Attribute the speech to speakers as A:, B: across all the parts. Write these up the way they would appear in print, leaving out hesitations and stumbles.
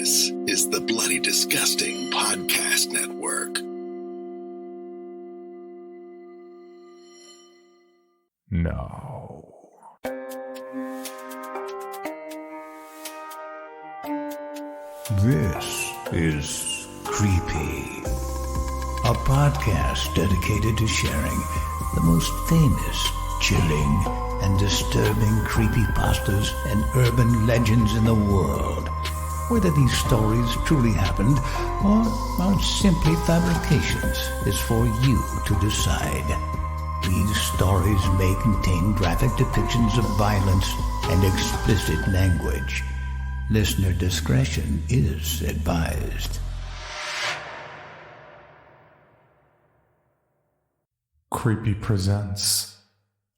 A: This is the Bloody Disgusting Podcast Network.
B: No.
C: This is Creepy, a podcast dedicated to sharing the most famous, chilling, and disturbing creepypastas and urban legends in the world. Whether these stories truly happened or are simply fabrications is for you to decide. These stories may contain graphic depictions of violence and explicit language. Listener discretion is advised.
B: Creepy presents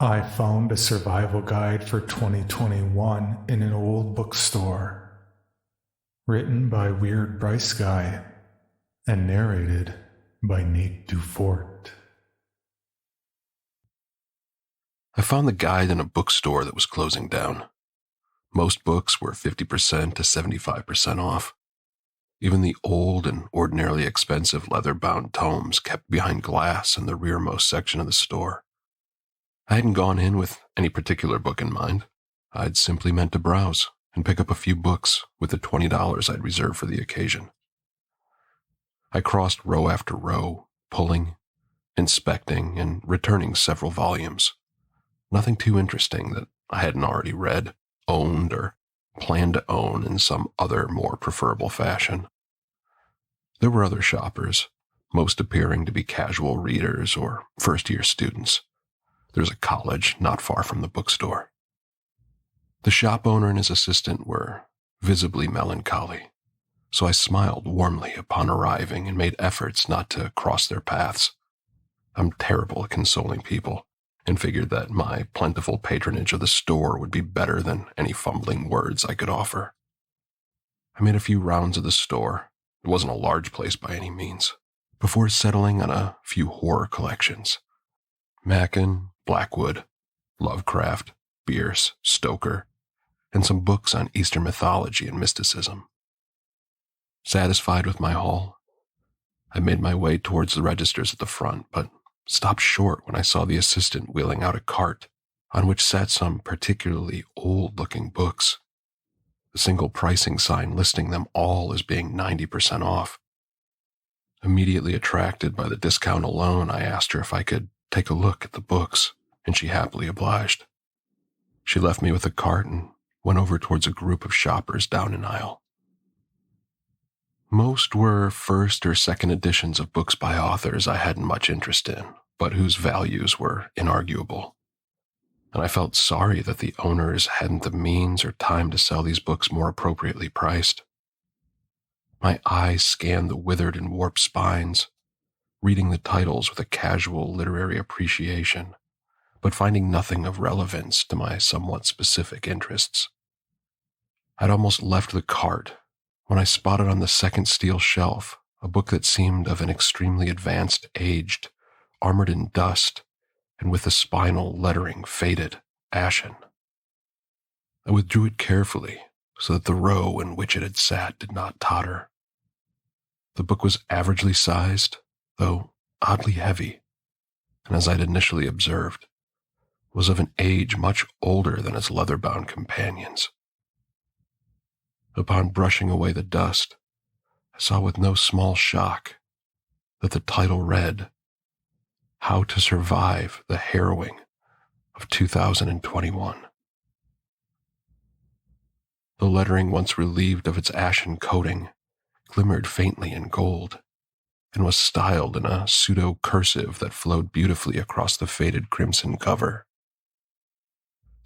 B: I Found a Survival Guide for 2021 in an Old Bookstore. Written by Weird Bryce Guy and narrated by Nate Dufort.
D: I found the guide in a bookstore that was closing down. Most books were 50% to 75% off. Even the old and ordinarily expensive leather-bound tomes kept behind glass in the rearmost section of the store. I hadn't gone in with any particular book in mind. I'd simply meant to browse and pick up a few books with the $20 I'd reserved for the occasion. I crossed row after row, pulling, inspecting, and returning several volumes. Nothing too interesting that I hadn't already read, owned, or planned to own in some other more preferable fashion. There were other shoppers, most appearing to be casual readers or first-year students. There's a college not far from the bookstore. The shop owner and his assistant were visibly melancholy, so I smiled warmly upon arriving and made efforts not to cross their paths. I'm terrible at consoling people, and figured that my plentiful patronage of the store would be better than any fumbling words I could offer. I made a few rounds of the store. It wasn't a large place by any means, before settling on a few horror collections. Mackin, Blackwood, Lovecraft, Bierce, Stoker, and some books on Eastern mythology and mysticism. Satisfied with my haul, I made my way towards the registers at the front, but stopped short when I saw the assistant wheeling out a cart on which sat some particularly old-looking books, a single pricing sign listing them all as being 90% off. Immediately attracted by the discount alone, I asked her if I could take a look at the books, and she happily obliged. She left me with the cart and went over towards a group of shoppers down an aisle. Most were first or second editions of books by authors I hadn't much interest in, but whose values were inarguable. And I felt sorry that the owners hadn't the means or time to sell these books more appropriately priced. My eyes scanned the withered and warped spines, reading the titles with a casual literary appreciation, but finding nothing of relevance to my somewhat specific interests. I'd almost left the cart when I spotted on the second steel shelf a book that seemed of an extremely advanced age, armored in dust, and with the spinal lettering faded, ashen. I withdrew it carefully so that the row in which it had sat did not totter. The book was averagely sized, though oddly heavy, and as I'd initially observed, was of an age much older than its leather-bound companions. Upon brushing away the dust, I saw with no small shock that the title read, How to Survive the Harrowing of 2021. The lettering, once relieved of its ashen coating, glimmered faintly in gold, and was styled in a pseudo-cursive that flowed beautifully across the faded crimson cover.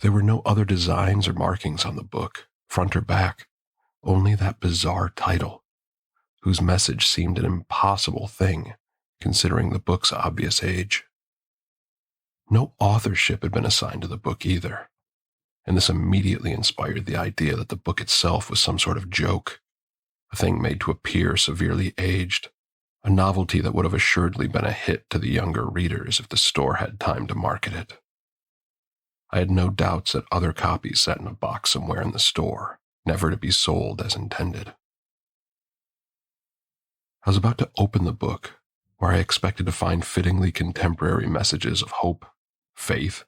D: There were no other designs or markings on the book, front or back, only that bizarre title, whose message seemed an impossible thing, considering the book's obvious age. No authorship had been assigned to the book either, and this immediately inspired the idea that the book itself was some sort of joke, a thing made to appear severely aged, a novelty that would have assuredly been a hit to the younger readers if the store had time to market it. I had no doubts that other copies sat in a box somewhere in the store, never to be sold as intended. I was about to open the book, where I expected to find fittingly contemporary messages of hope, faith,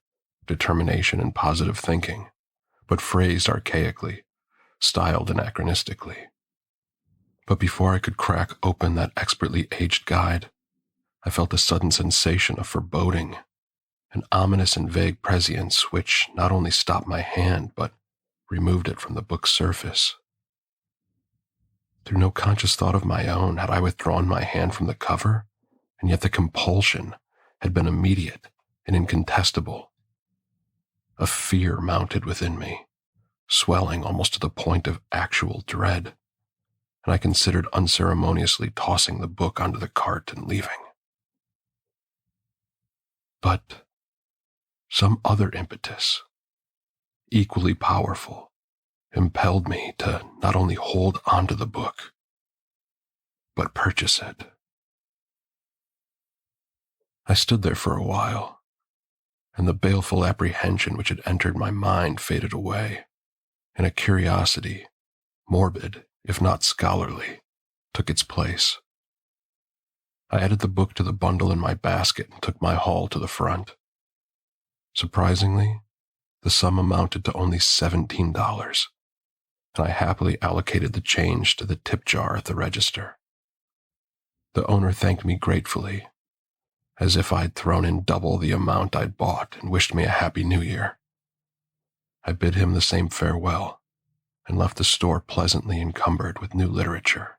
D: determination, and positive thinking, but phrased archaically, styled anachronistically. But before I could crack open that expertly aged guide, I felt a sudden sensation of foreboding, an ominous and vague prescience which not only stopped my hand, but removed it from the book's surface. Through no conscious thought of my own had I withdrawn my hand from the cover, and yet the compulsion had been immediate and incontestable. A fear mounted within me, swelling almost to the point of actual dread, and I considered unceremoniously tossing the book onto the cart and leaving. But some other impetus, equally powerful, impelled me to not only hold onto the book, but purchase it. I stood there for a while, and the baleful apprehension which had entered my mind faded away, and a curiosity, morbid, if not scholarly, took its place. I added the book to the bundle in my basket and took my haul to the front. Surprisingly, the sum amounted to only $17, and I happily allocated the change to the tip jar at the register. The owner thanked me gratefully, as if I'd thrown in double the amount I'd bought, and wished me a happy new year. I bid him the same farewell, and left the store pleasantly encumbered with new literature.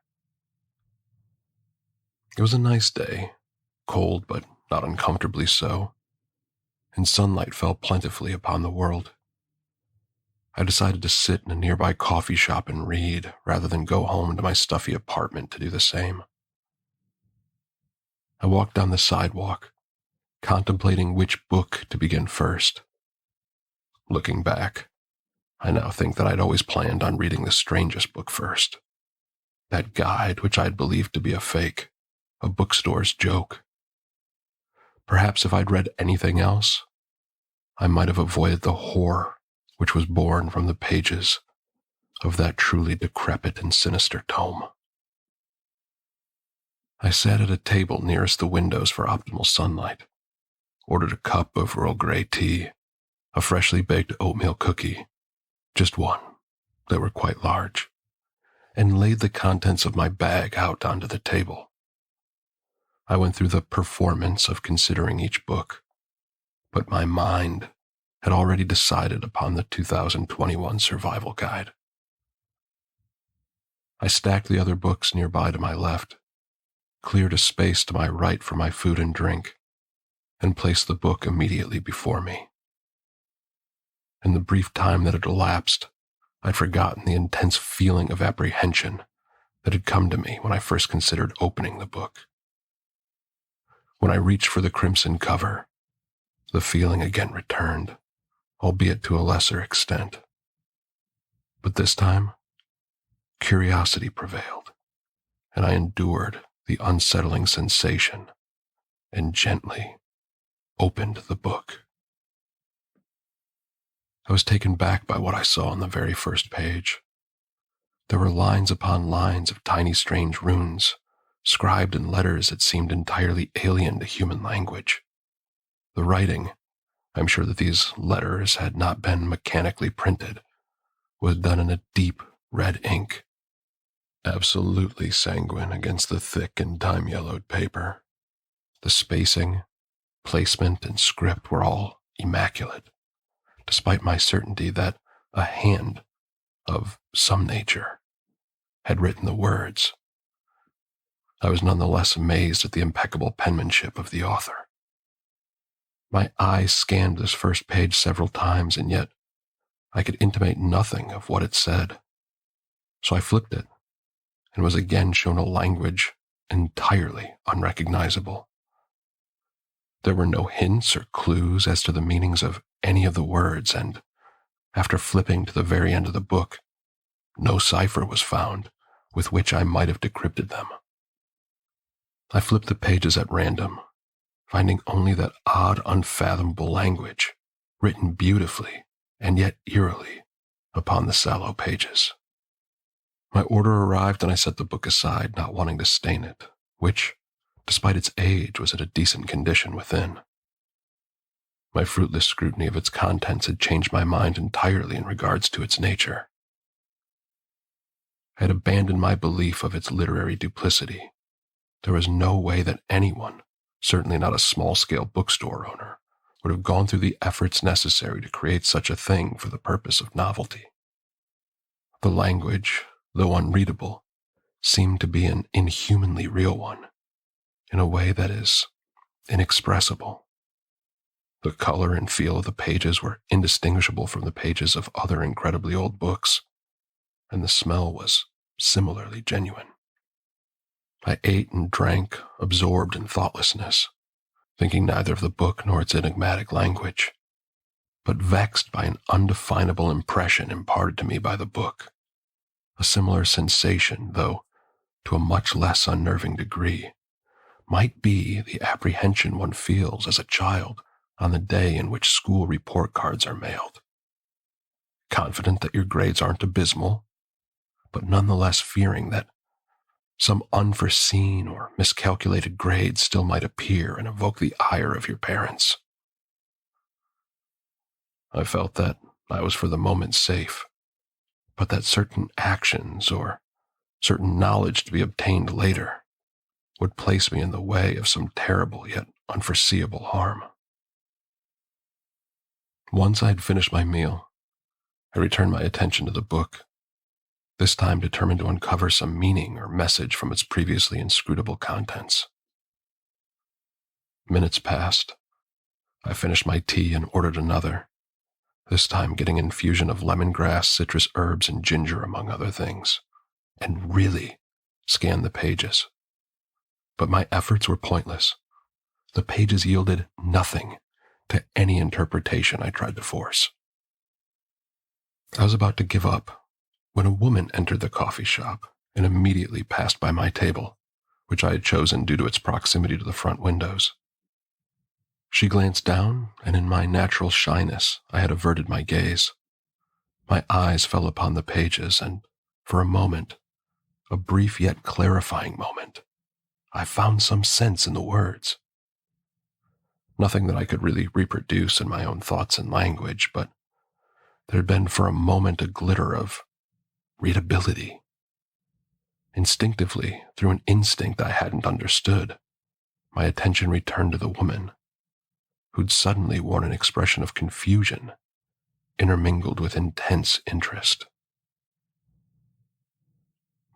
D: It was a nice day, cold but not uncomfortably so, and sunlight fell plentifully upon the world. I decided to sit in a nearby coffee shop and read, rather than go home to my stuffy apartment to do the same. I walked down the sidewalk, contemplating which book to begin first. Looking back, I now think that I'd always planned on reading the strangest book first. That guide which I had believed to be a fake, a bookstore's joke. Perhaps if I'd read anything else, I might have avoided the horror which was born from the pages of that truly decrepit and sinister tome. I sat at a table nearest the windows for optimal sunlight, ordered a cup of Earl Grey tea, a freshly baked oatmeal cookie, just one, they were quite large, and laid the contents of my bag out onto the table. I went through the performance of considering each book, but my mind had already decided upon the 2021 survival guide. I stacked the other books nearby to my left, cleared a space to my right for my food and drink, and placed the book immediately before me. In the brief time that had elapsed, I'd forgotten the intense feeling of apprehension that had come to me when I first considered opening the book. When I reached for the crimson cover, the feeling again returned, albeit to a lesser extent. But this time, curiosity prevailed, and I endured the unsettling sensation and gently opened the book. I was taken back by what I saw on the very first page. There were lines upon lines of tiny strange runes, scribed in letters that seemed entirely alien to human language. The writing, I'm sure that these letters had not been mechanically printed, was done in a deep red ink, absolutely sanguine against the thick and time-yellowed paper. The spacing, placement, and script were all immaculate, despite my certainty that a hand of some nature had written the words. I was nonetheless amazed at the impeccable penmanship of the author. My eyes scanned this first page several times, and yet I could intimate nothing of what it said. So I flipped it, and was again shown a language entirely unrecognizable. There were no hints or clues as to the meanings of any of the words, and after flipping to the very end of the book, no cipher was found with which I might have decrypted them. I flipped the pages at random, finding only that odd, unfathomable language, written beautifully and yet eerily upon the sallow pages. My order arrived and I set the book aside, not wanting to stain it, which, despite its age, was in a decent condition within. My fruitless scrutiny of its contents had changed my mind entirely in regards to its nature. I had abandoned my belief of its literary duplicity. There was no way that anyone, certainly not a small-scale bookstore owner, would have gone through the efforts necessary to create such a thing for the purpose of novelty. The language, though unreadable, seemed to be an inhumanly real one, in a way that is inexpressible. The color and feel of the pages were indistinguishable from the pages of other incredibly old books, and the smell was similarly genuine. I ate and drank, absorbed in thoughtlessness, thinking neither of the book nor its enigmatic language, but vexed by an undefinable impression imparted to me by the book. A similar sensation, though to a much less unnerving degree, might be the apprehension one feels as a child on the day in which school report cards are mailed. Confident that your grades aren't abysmal, but nonetheless fearing that some unforeseen or miscalculated grade still might appear and evoke the ire of your parents. I felt that I was for the moment safe, but that certain actions or certain knowledge to be obtained later would place me in the way of some terrible yet unforeseeable harm. Once I had finished my meal, I returned my attention to the book, this time determined to uncover some meaning or message from its previously inscrutable contents. Minutes passed. I finished my tea and ordered another, this time getting an infusion of lemongrass, citrus herbs, and ginger, among other things, and really scanned the pages. But my efforts were pointless. The pages yielded nothing to any interpretation I tried to force. I was about to give up when a woman entered the coffee shop and immediately passed by my table, which I had chosen due to its proximity to the front windows. She glanced down, and in my natural shyness, I had averted my gaze. My eyes fell upon the pages, and for a moment, a brief yet clarifying moment, I found some sense in the words. Nothing that I could really reproduce in my own thoughts and language, but there had been for a moment a glitter of readability. Instinctively, through an instinct I hadn't understood, my attention returned to the woman, who'd suddenly worn an expression of confusion, intermingled with intense interest.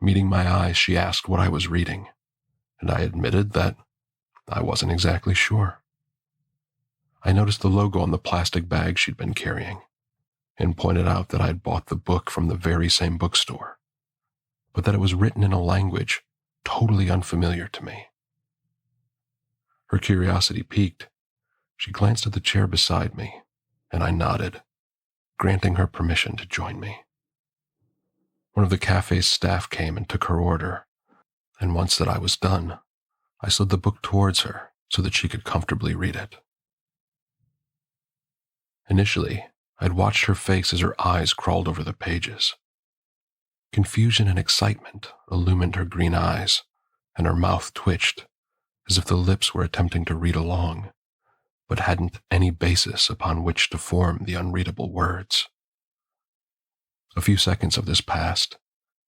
D: Meeting my eyes, she asked what I was reading, and I admitted that I wasn't exactly sure. I noticed the logo on the plastic bag she'd been carrying, and pointed out that I had bought the book from the very same bookstore, but that it was written in a language totally unfamiliar to me. Her curiosity piqued. She glanced at the chair beside me, and I nodded, granting her permission to join me. One of the cafe's staff came and took her order, and once that I was done, I slid the book towards her so that she could comfortably read it. Initially, I'd watched her face as her eyes crawled over the pages. Confusion and excitement illumined her green eyes, and her mouth twitched, as if the lips were attempting to read along, but hadn't any basis upon which to form the unreadable words. A few seconds of this passed,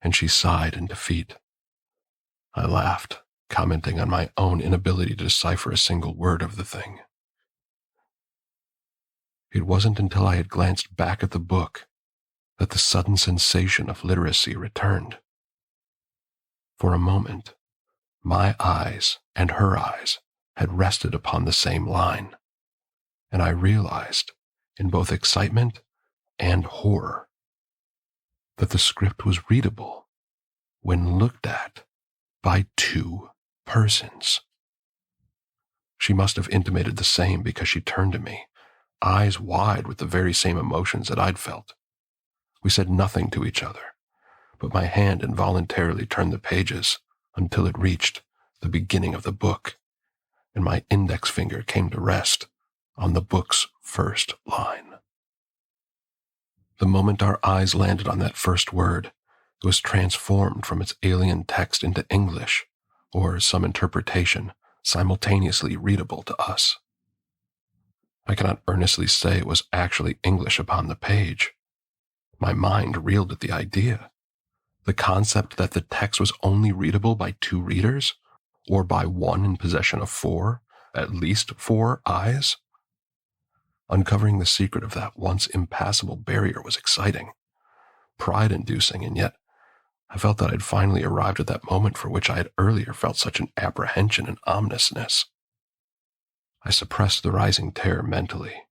D: and she sighed in defeat. I laughed, commenting on my own inability to decipher a single word of the thing. It wasn't until I had glanced back at the book that the sudden sensation of literacy returned. For a moment, my eyes and her eyes had rested upon the same line, and I realized, in both excitement and horror, that the script was readable when looked at by two persons. She must have intimated the same because she turned to me, eyes wide with the very same emotions that I'd felt. We said nothing to each other, but my hand involuntarily turned the pages until it reached the beginning of the book, and my index finger came to rest on the book's first line. The moment our eyes landed on that first word, It was transformed from its alien text into English, or some interpretation simultaneously readable to us. I cannot earnestly say it was actually English upon the page. My mind reeled at the idea. The concept that the text was only readable by 2 readers, or by one in possession of 4, at least 4 eyes. Uncovering the secret of that once impassable barrier was exciting, pride-inducing, and yet I felt that I'd finally arrived at that moment for which I had earlier felt such an apprehension and ominousness. I suppressed the rising terror mentally,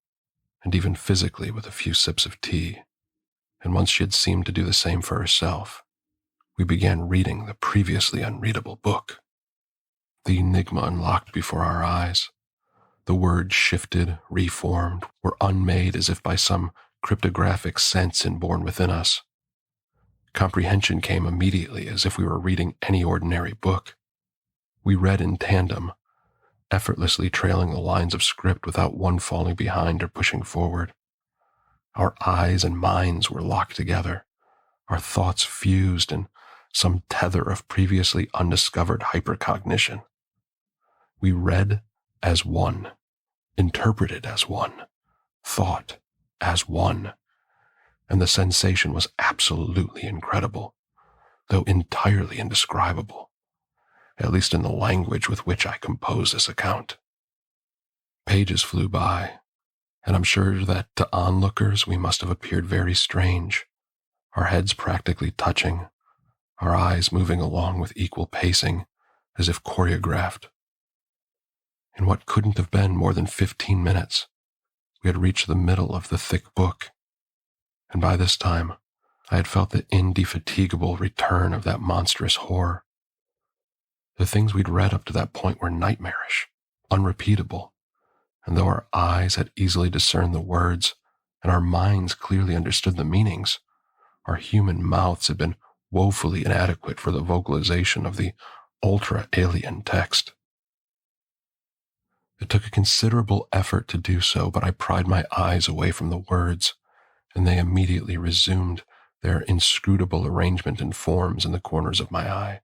D: and even physically with a few sips of tea, and once she had seemed to do the same for herself, we began reading the previously unreadable book. The enigma unlocked before our eyes. The words shifted, reformed, were unmade as if by some cryptographic sense inborn within us. Comprehension came immediately as if we were reading any ordinary book. We read in tandem, effortlessly trailing the lines of script without one falling behind or pushing forward. Our eyes and minds were locked together, our thoughts fused in some tether of previously undiscovered hypercognition. We read as one, interpreted as one, thought as one, and the sensation was absolutely incredible, though entirely indescribable, at least in the language with which I compose this account. Pages flew by, and I'm sure that to onlookers we must have appeared very strange, our heads practically touching, our eyes moving along with equal pacing, as if choreographed. In what couldn't have been more than 15 minutes, we had reached the middle of the thick book, and by this time I had felt the indefatigable return of that monstrous horror. The things we'd read up to that point were nightmarish, unrepeatable, and though our eyes had easily discerned the words and our minds clearly understood the meanings, our human mouths had been woefully inadequate for the vocalization of the ultra-alien text. It took a considerable effort to do so, but I pried my eyes away from the words, and they immediately resumed their inscrutable arrangement in forms in the corners of my eye.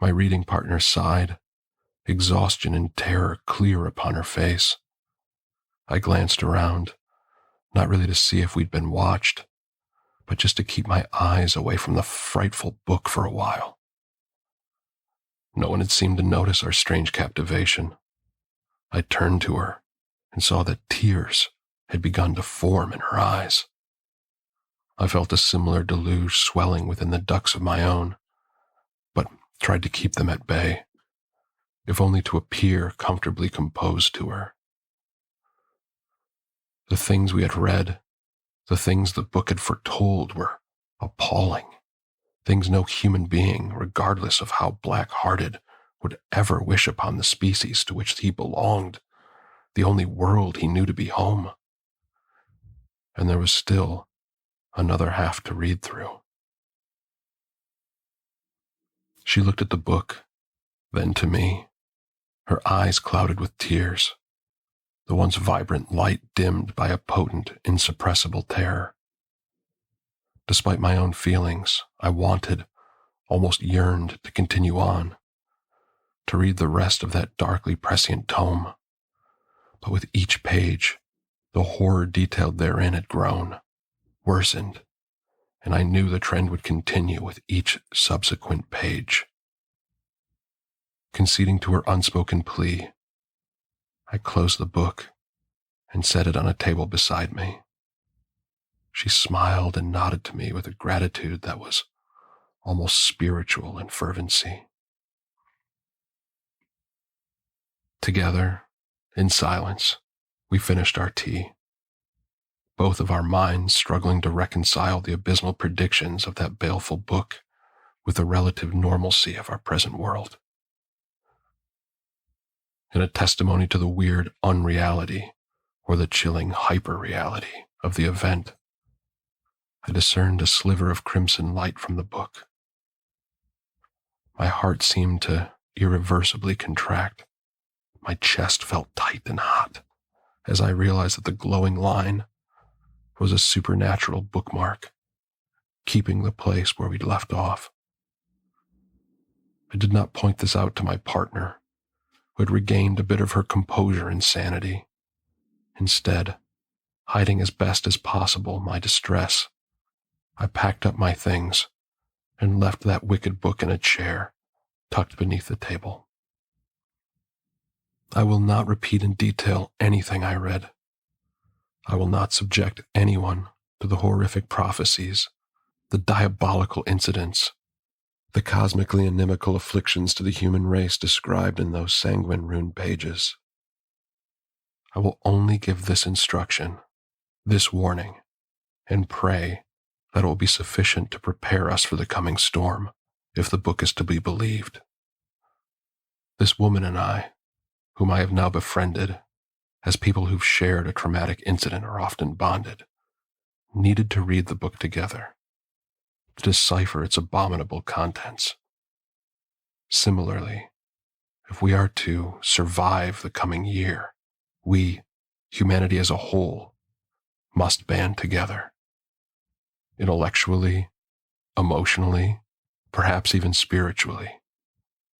D: My reading partner sighed, exhaustion and terror clear upon her face. I glanced around, not really to see if we'd been watched, but just to keep my eyes away from the frightful book for a while. No one had seemed to notice our strange captivation. I turned to her and saw that tears had begun to form in her eyes. I felt a similar deluge swelling within the ducts of my own, but tried to keep them at bay, if only to appear comfortably composed to her. The things we had read, the things the book had foretold, were appalling, things no human being, regardless of how black-hearted, would ever wish upon the species to which he belonged, the only world he knew to be home. And there was still another half to read through. She looked at the book, then to me, her eyes clouded with tears, the once vibrant light dimmed by a potent, insuppressible terror. Despite my own feelings, I wanted, almost yearned to continue on, to read the rest of that darkly prescient tome. But with each page, the horror detailed therein had grown, worsened, and I knew the trend would continue with each subsequent page. Conceding to her unspoken plea, I closed the book and set it on a table beside me. She smiled and nodded to me with a gratitude that was almost spiritual in fervency. Together, in silence, we finished our tea, both of our minds struggling to reconcile the abysmal predictions of that baleful book with the relative normalcy of our present world. In a testimony to the weird unreality or the chilling hyper-reality of the event, I discerned a sliver of crimson light from the book. My heart seemed to irreversibly contract. My chest felt tight and hot as I realized that the glowing line was a supernatural bookmark, keeping the place where we'd left off. I did not point this out to my partner, who had regained a bit of her composure and sanity. Instead, hiding as best as possible my distress, I packed up my things and left that wicked book in a chair tucked beneath the table. I will not repeat in detail anything I read. I will not subject anyone to the horrific prophecies, the diabolical incidents, the cosmically inimical afflictions to the human race described in those sanguine-ruined pages. I will only give this instruction, this warning, and pray that it will be sufficient to prepare us for the coming storm, if the book is to be believed. This woman and I, whom I have now befriended, as people who've shared a traumatic incident are often bonded, needed to read the book together, to decipher its abominable contents. Similarly, if we are to survive the coming year, we, humanity as a whole, must band together. Intellectually, emotionally, perhaps even spiritually,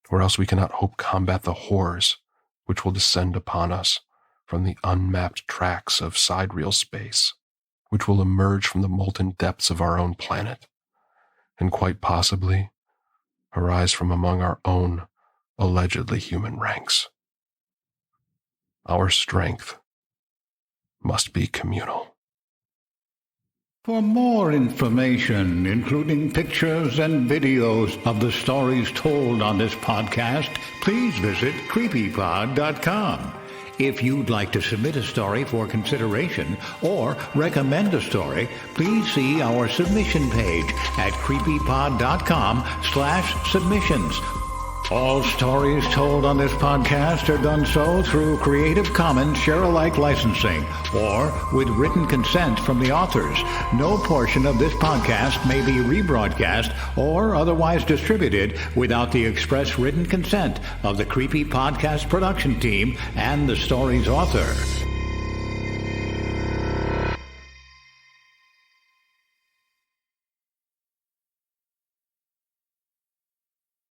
D: or else we cannot hope combat the horrors which will descend upon us from the unmapped tracts of sidereal space, which will emerge from the molten depths of our own planet, and quite possibly arise from among our own allegedly human ranks. Our strength must be communal.
C: For more information, including pictures and videos of the stories told on this podcast, please visit creepypod.com. If you'd like to submit a story for consideration or recommend a story, please see our submission page at creepypod.com/submissions. All stories told on this podcast are done so through Creative Commons Share-alike licensing or with written consent from the authors. No portion of this podcast may be rebroadcast or otherwise distributed without the express written consent of the Creepy Podcast production team and the story's author.